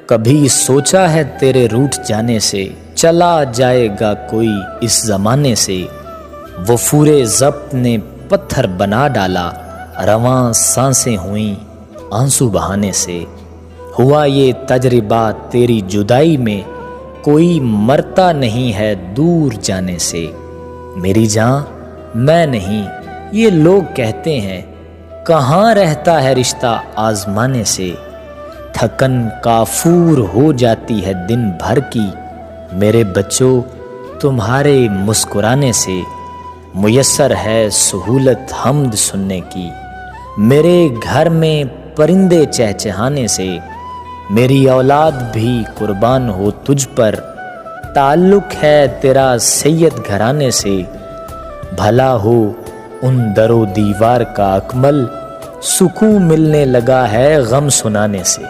कभी सोचा है तेरे रूठ जाने से चला जाएगा कोई इस ज़माने से। वो फूरे ज़ब्त ने पत्थर बना डाला, रवां सांसें हुई आंसू बहाने से। हुआ ये तजर्बा तेरी जुदाई में, कोई मरता नहीं है दूर जाने से। मेरी जान मैं नहीं ये लोग कहते हैं, कहाँ रहता है रिश्ता आजमाने से। थकन काफूर हो जाती है दिन भर की, मेरे बच्चों तुम्हारे मुस्कुराने से। मुयस्सर है सहूलत हम्द सुनने की, मेरे घर में परिंदे चहचहाने से। मेरी औलाद भी कुर्बान हो तुझ पर, ताल्लुक है तेरा सैयद घराने से। भला हो उन दरो दीवार का अकमल, सुकून मिलने लगा है गम सुनाने से।